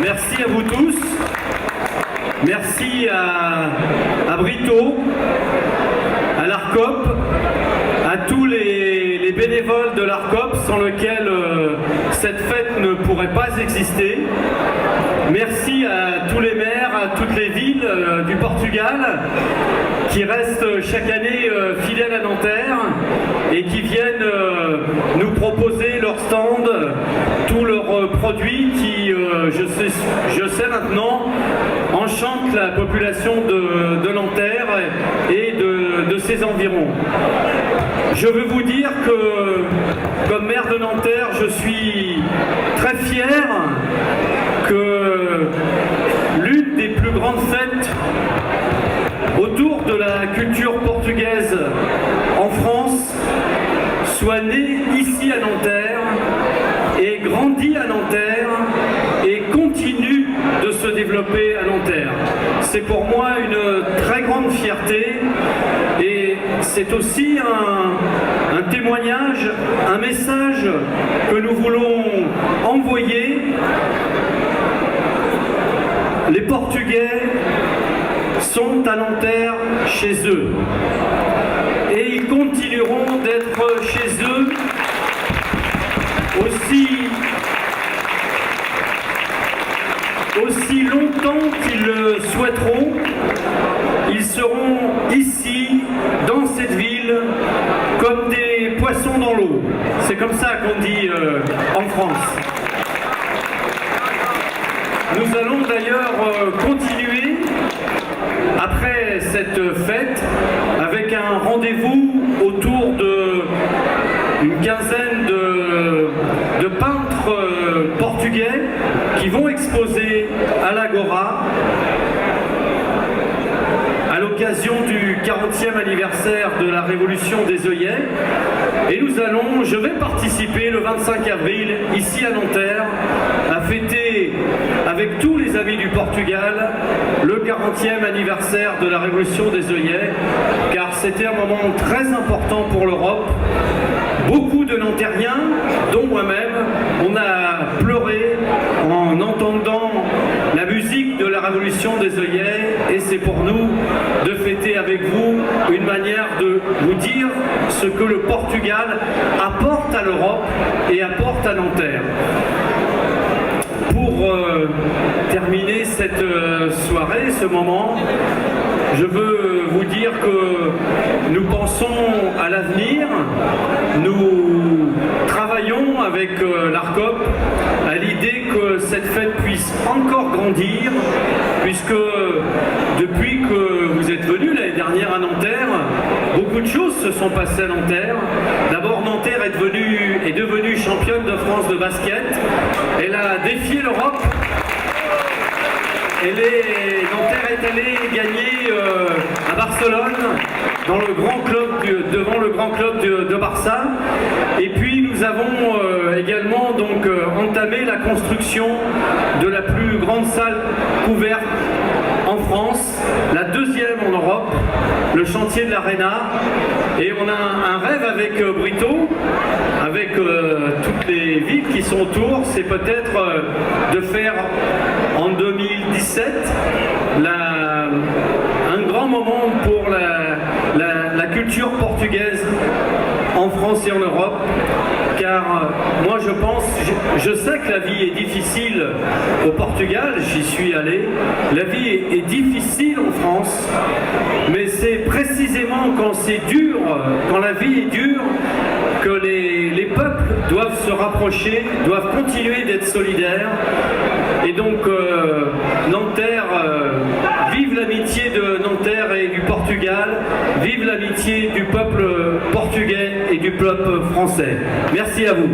Merci à vous tous. Merci à Brito, à l'ARCOP, à tous les bénévoles de l'ARCOP sans lesquels cette fête ne pourrait pas exister. Merci à tous les maires, à toutes les villes du Portugal qui restent chaque année fidèles à Nanterre et qui viennent nous proposer leur stand, tous leurs produits qui, je sais maintenant, enchantent la population de Nanterre et de ses environs. Je veux vous dire que, comme maire de Nanterre, je suis très fier que l'une des plus grandes fêtes autour de la culture portugaise en France soit née ici à Nanterre et grandit à Nanterre et continue de se développer à Nanterre. C'est pour moi une très grande fierté et c'est aussi un témoignage, un message que nous voulons envoyer. Les Portugais sont à Nanterre chez eux et ils continueront d'être chez eux aussi longtemps qu'ils le souhaiteront. Ils seront ici, dans cette ville, comme des poissons dans l'eau. C'est comme ça qu'on dit en France. Nous allons d'ailleurs continuer après cette fête avec un rendez-vous autour d'une quinzaine de peintres portugais qui vont exposer à l'Agora à l'occasion du 40e anniversaire de la Révolution des œillets. Et je vais participer le 25 avril ici à Nanterre à fêter avec tous les amis du Portugal le 40e anniversaire de la Révolution des œillets, car c'était un moment très important pour l'Europe. Beaucoup de Nantériens, dont moi-même, on a pleuré en entendant la musique de la Révolution des œillets, et c'est pour nous de fêter avec vous une manière de vous dire ce que le Portugal apporte à l'Europe et apporte à Nanterre. Pour terminer cette soirée, ce moment, je veux vous dire que nous pensons à l'avenir, nous travaillons avec l'ARCOP à l'idée que cette fête puisse encore grandir, puisque depuis que vous êtes venus l'année dernière à Nanterre, beaucoup de choses se sont passées à Nanterre. D'abord, Nanterre est devenue championne de France de basket. Elle a défié l'Europe. Nanterre est allée gagner à Barcelone devant le grand club de Barça. Et puis nous avons également entamé la construction de la plus grande salle couverte en France, la deuxième en Europe, le chantier de l'Arena. Et on a un rêve avec Brito, avec toutes les villes qui sont autour, c'est peut-être de faire en 2017 un grand moment pour la culture portugaise en France et en Europe, car moi je sais que la vie est difficile au Portugal, j'y suis allé, la vie est difficile en France, mais c'est précisément quand c'est dur, quand la vie est dure, que les peuples doivent se rapprocher, doivent continuer d'être solidaires. Et donc Nanterre, vive l'amitié de Nanterre et du Portugal, vive l'amitié du peuple portugais et du peuple français. Merci à vous.